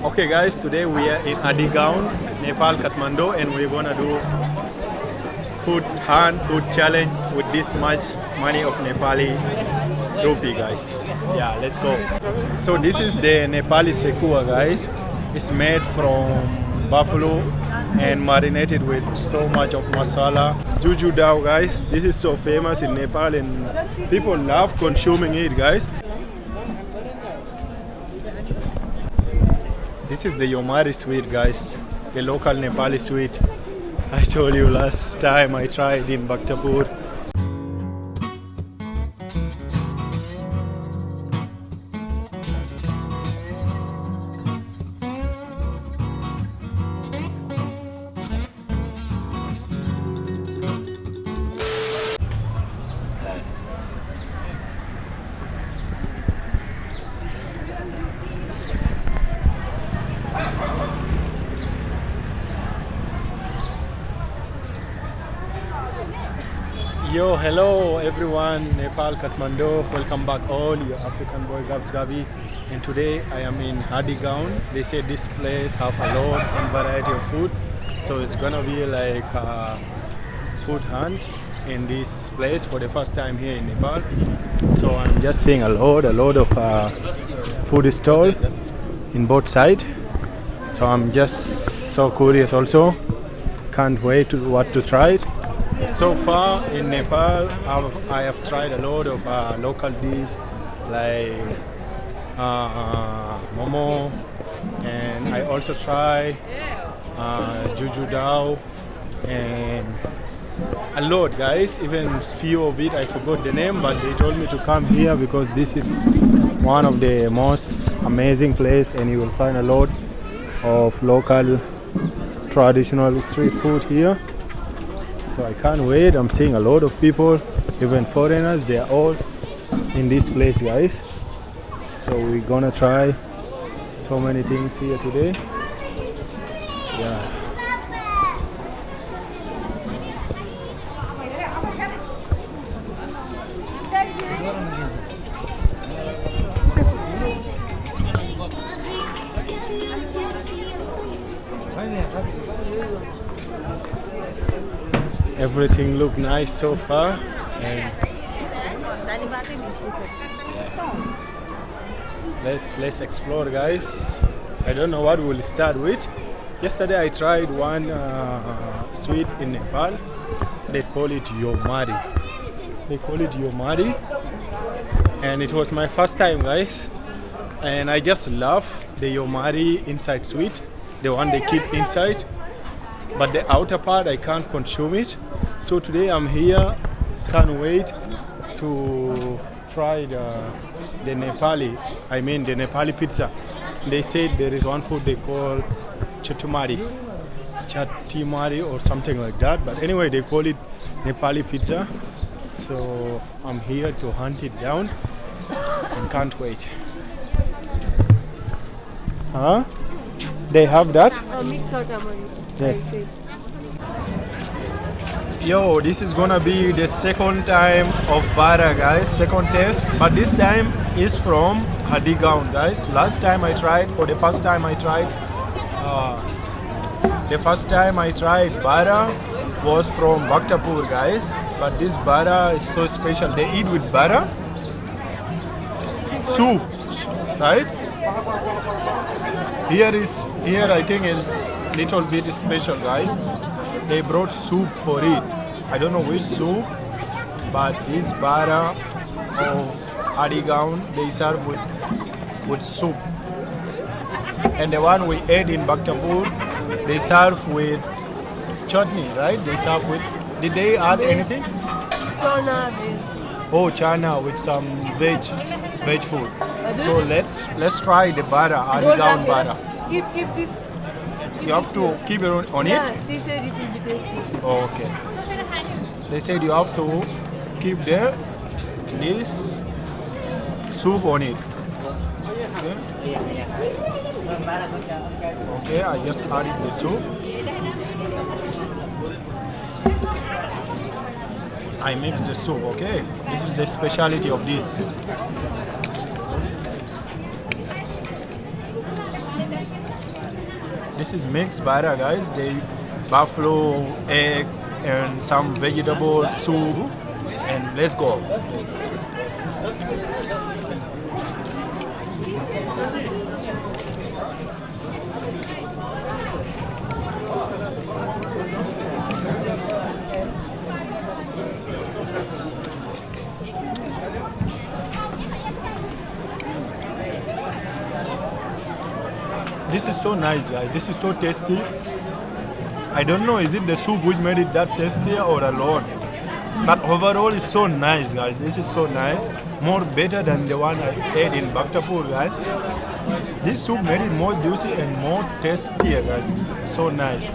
Okay guys, today we are in Hadigaun, Nepal, Kathmandu, and we're gonna do food challenge with this much money of Nepali rupee, guys. Yeah, let's go. So this is the Nepali sekua, guys. It's made from buffalo and marinated with so much of masala. It's Juju dao, guys. This is so famous in Nepal and people love consuming it, guys. This is the Yomari Sweet, guys, the local Nepali sweet. I told you last time I tried in Bhaktapur. Yo, hello everyone, Nepal, Kathmandu, welcome back all, your African boy Gabs Gabi. And today I am in Hadigaun. They say this place have a lot and variety of food. So it's gonna be like a food hunt in this place for the first time here in Nepal. So I'm just seeing a lot of food stall in both sides. So I'm just so curious also. Can't wait to try it. So far in Nepal, I have tried a lot of local dishes like Momo, and I also try Juju dao and a lot, guys. Even few of it I forgot the name, but they told me to come here because this is one of the most amazing place, and you will find a lot of local traditional street food here. So I can't wait. I'm seeing a lot of people, even foreigners, they are all in this place, guys. So we're gonna try so many things here today. Yeah. Everything look nice so far, and let's explore, guys. I don't know what we'll start with. Yesterday I tried one sweet in Nepal. They call it Yomari. And it was my first time, guys. And I just love the Yomari inside sweet, the one they keep inside. But the outer part I can't consume it. So today I'm here, can't wait to try the Nepali pizza. They said there is one food they call chotamari or something like that. But anyway, they call it Nepali pizza. So I'm here to hunt it down and can't wait. Huh? They have that? Mixed chotamari. Yes. Yo, this is gonna be the second time of Bara, guys, second test, but this time is from Hadigaun, guys. Last time I tried, or the first time I tried Bara was from Bhaktapur, guys. But this Bara is so special. They eat with Bara soup, right? Here I think is little bit special, guys. They brought soup for it. I don't know which soup, but this Bara of Hadigaun they serve with soup. And the one we ate in Bhaktapur, they serve with chutney, right? They serve with. Did they add anything? Chana. Oh, chana with some veg food. So let's try the Bara, Hadigaun Bara. Keep this. You have to keep it on it? Yeah, she said it will be tasty. Oh, okay. They said you have to keep this soup on it. Okay. Okay, I just added the soup. I mixed the soup, okay? This is the speciality of this. This is mixed bara, guys. They buffalo, egg, and some vegetable soup. And let's go. This is so nice, guys. This is so tasty. I don't know, is it the soup which made it that tasty or alone? But overall, it's so nice, guys. This is so nice. More better than the one I ate in Bhaktapur, guys. This soup made it more juicy and more tastier, guys. So nice.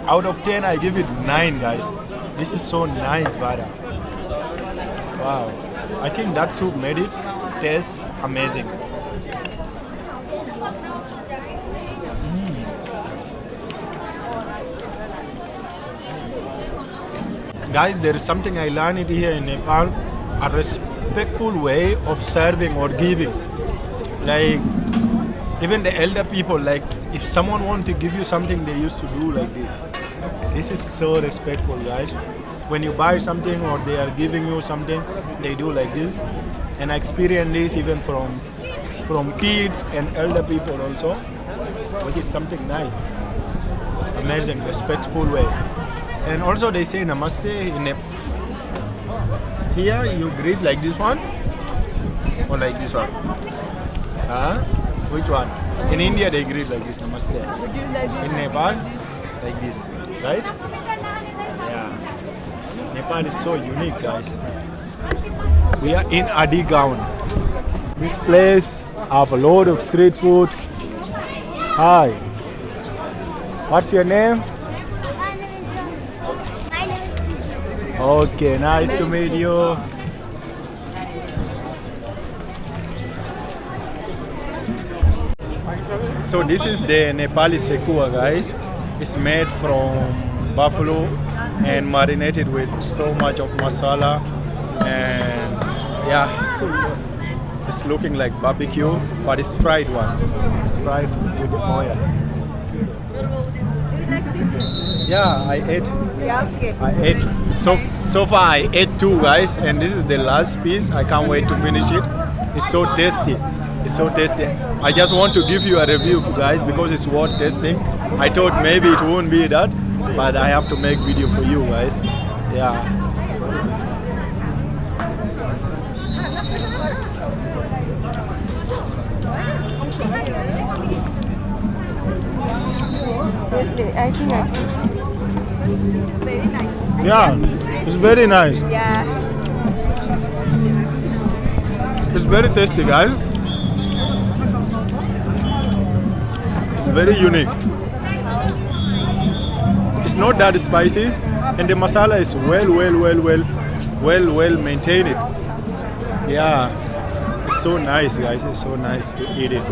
Out of 10, I give it 9, guys. This is so nice, Bara. Wow. I think that soup made it taste amazing. Guys, there is something I learned here in Nepal, a respectful way of serving or giving. Like, even the elder people, like, if someone wants to give you something, they used to do like this. This is so respectful, guys. When you buy something or they are giving you something, they do like this. And I experience this even from kids and elder people also, which is something nice. Amazing, respectful way. And also they say namaste in Nepal. Here you greet like this one or like this one? Huh? Which one? In India they greet like this, namaste. In Nepal, like this, right? Yeah. Nepal is so unique, guys. We are in Hadigaun. This place have a lot of street food. Hi. What's your name? My name is Suja. Okay, nice to meet you. So this is the Nepali sekua, guys. It's made from buffalo and marinated with so much of masala, and yeah, it's looking like barbecue, but it's fried one. It's fried with oil. Yeah, I ate. Yeah, okay. I ate. So far I ate 2, guys, and this is the last piece. I can't wait to finish it. It's so tasty. It's so tasty. I just want to give you a review, guys, because it's worth tasting. I thought maybe it won't be that, but I have to make video for you guys. Yeah. I think This is very nice. Yeah, it's very nice. Yeah. It's very tasty, guys. It's very unique. It's not that spicy, and the masala is well maintained. Yeah, it's so nice, guys. It's so nice to eat it.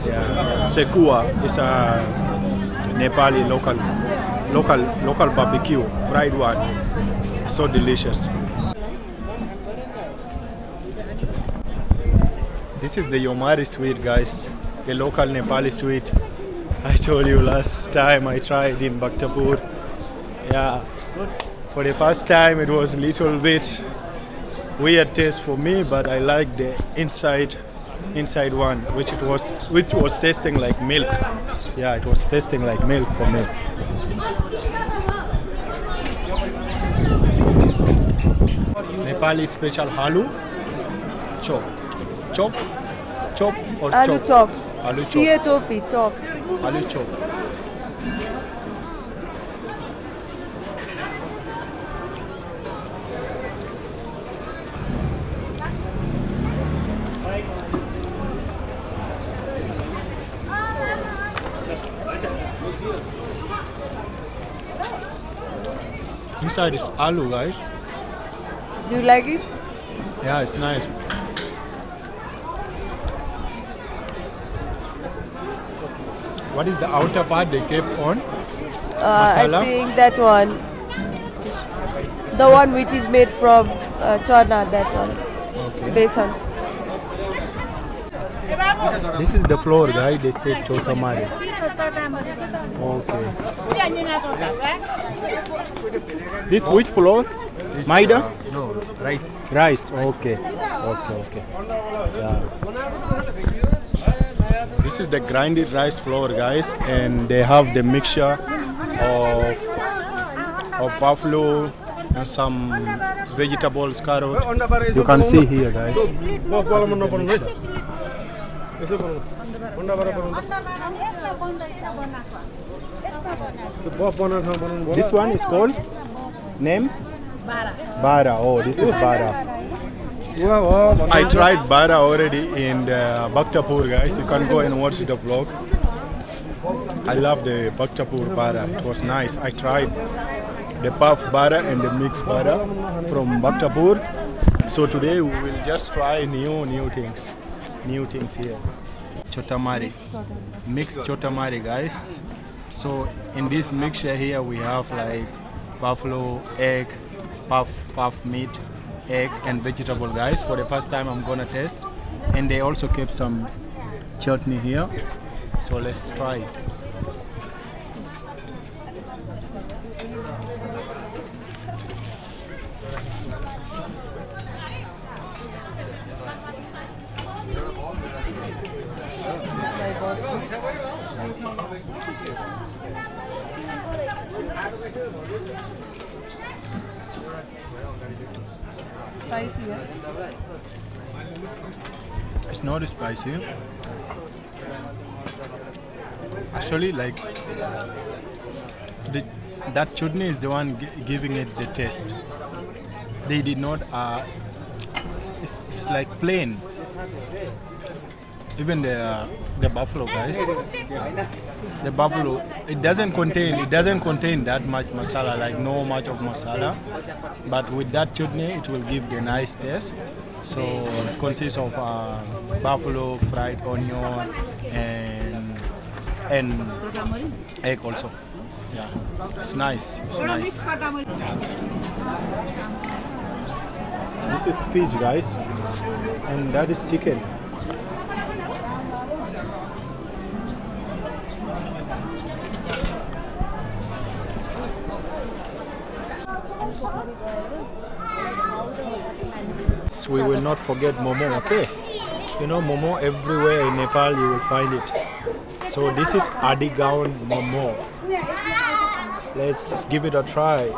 Yeah, sekua is a Nepali local barbecue, fried one. It's so delicious. This is the Yomari Sweet, guys. The local Nepali sweet. I told you last time I tried in Bhaktapur. Yeah, for the first time it was a little bit weird taste for me, but I like the inside one, which was tasting like milk. Yeah, it was tasting like milk for me. Nepali special halu, chop or Aloo chop? chop. Aloo chop. Chia topi chop. Aloo chop. Inside is aloo, guys. Do you like it? Yeah, it's nice. What is the outer part they kept on? Masala? I think that one. The one which is made from chana, that one. Okay. Besan. This is the floor, guys. They say chotamari. Okay. This which floor? Maida? No, rice. Rice. Okay. Okay. Yeah. This is the grinded rice flour, guys, and they have the mixture of buffalo and some vegetables, carrot. You can see here, guys. This one is called name? Bara. Oh, this is Bara. I tried Bara already in Bhaktapur, guys. You can go and watch the vlog. I love the Bhaktapur Bara. It was nice. I tried the puff Bara and the mixed Bara from Bhaktapur. So today we will just try new things. New things here. Chotamari. Mixed chotamari, guys. So in this mixture here we have like buffalo, egg, puff meat, egg and vegetable, guys. For the first time I'm gonna test. And they also kept some chutney here. So let's try it. Spicy, yeah? It's not spicy. Actually, like that chutney is the one giving it the taste. They did not. It's like plain. Even the buffalo, guys. The buffalo, it doesn't contain that much masala, like no much of masala. But with that chutney, it will give the nice taste. So it consists of buffalo, fried onion, and egg also. Yeah, it's nice. It's nice. This is fish, guys, and that is chicken. We will not forget Momo, okay? You know Momo, everywhere in Nepal you will find it. So this is Hadigaun Momo. Let's give it a try.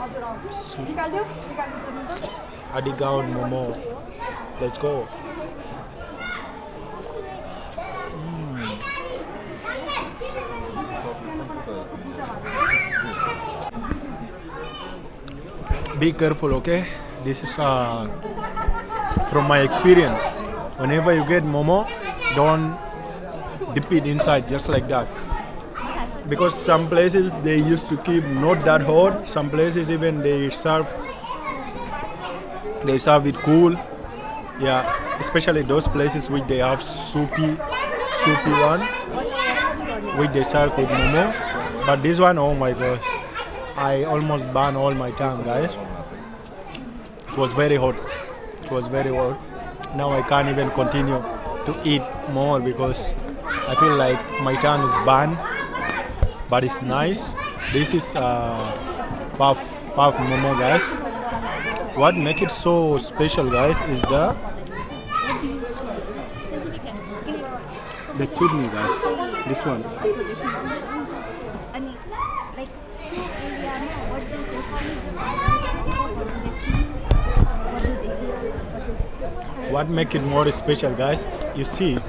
Hadigaun Momo. Let's go. Be careful, okay? This is from my experience. Whenever you get Momo, don't dip it inside just like that. Because some places they used to keep not that hot. Some places even they serve it cool. Yeah, especially those places which they have soupy one, which they serve with Momo. But this one, oh my gosh, I almost burned all my tongue, guys. It was very hot. It was very hot. Now I can't even continue to eat more because I feel like my tongue is burned. But it's nice. This is puff Momo, guys. What makes it so special, guys, is the chutney, guys. This one. What makes it more special, guys? You see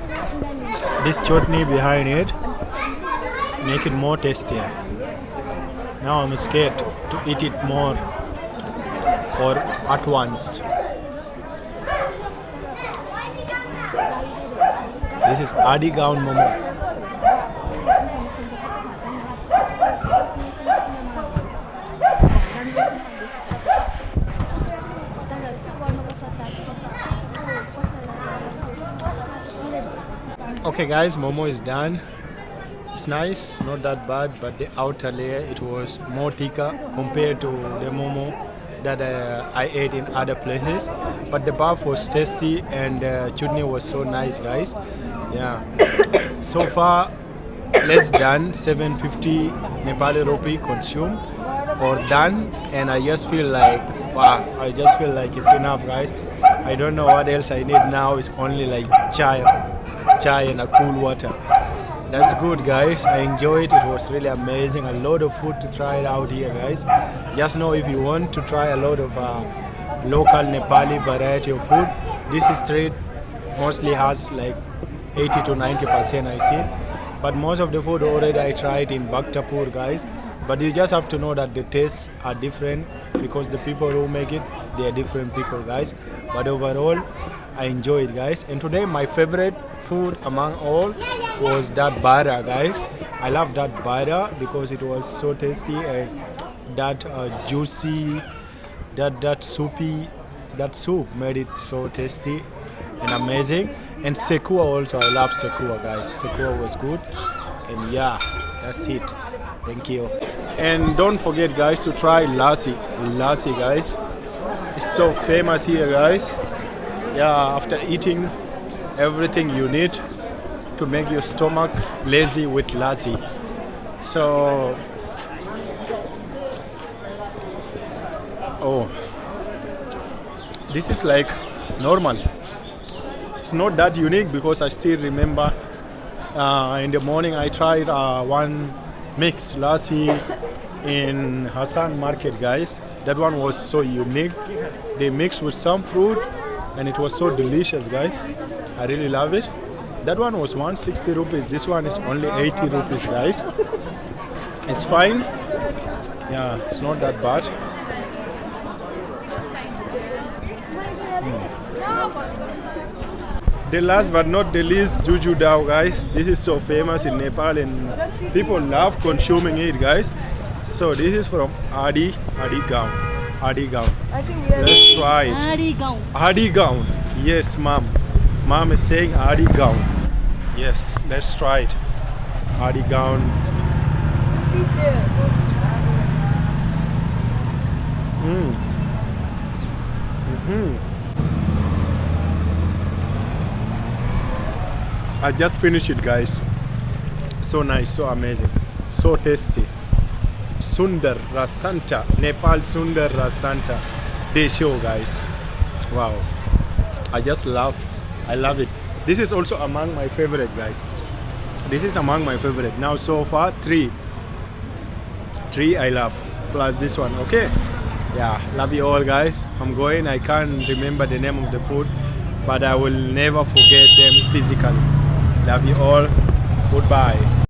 this chutney behind it. Make it more tastier. Now I'm scared to eat it more or at once. This is Hadigaun Momo. Okay guys, Momo is done. It's nice, not that bad, but the outer layer, it was more thicker compared to the Momo that I ate in other places. But the bar was tasty and chutney was so nice, guys. Yeah. So far, less than 750 Nepali rupee consumed or done, and I just feel like wow. I just feel like it's enough, guys. I don't know what else I need now. It's only like chai and a cool water. That's good, guys. I enjoyed it. It was really amazing. A lot of food to try it out here, guys. Just know if you want to try a lot of local Nepali variety of food, this street mostly has like 80 to 90%, I see. But most of the food already I tried in Bhaktapur, guys. But you just have to know that the tastes are different because the people who make it, they are different people, guys. But overall, I enjoy it, guys. And today my favorite food among all was that Bara, guys. I love that Bara because it was so tasty and that juicy, that soupy, that soup made it so tasty and amazing. And Sekua also, I love Sekua, guys. Sekua was good. And yeah, that's it. Thank you. And don't forget, guys, to try Lassi. Lassi, guys. It's so famous here, guys. Yeah, after eating everything you need to make your stomach lazy with Lassi. So, oh, this is like normal. It's not that unique because I still remember in the morning I tried one mix Lassi in Hassan Market, guys. That one was so unique. They mixed with some fruit and it was so delicious, guys. I really love it. That one was 160 rupees. This one is only 80 rupees, guys. It's fine. Yeah, it's not that bad. The last but not the least, Juju Dao, guys. This is so famous in Nepal and people love consuming it, guys. So this is from Hadigaun. I think we are Let's try it. Hadigaun. Hadigaun. Yes, mom. Mom is saying Hadigaun. Yes, let's try it. Hadigaun. I just finished it, guys. So nice, so amazing, so tasty. Sundar Rasanta, Nepal Sundar Rasanta. They show, guys. Wow. I love it. This is also among my favorite, guys. This is among my favorite. Now so far, three I love. Plus this one, okay? Yeah, love you all, guys. I'm going. I can't remember the name of the food, but I will never forget them physically. Love you all. Goodbye.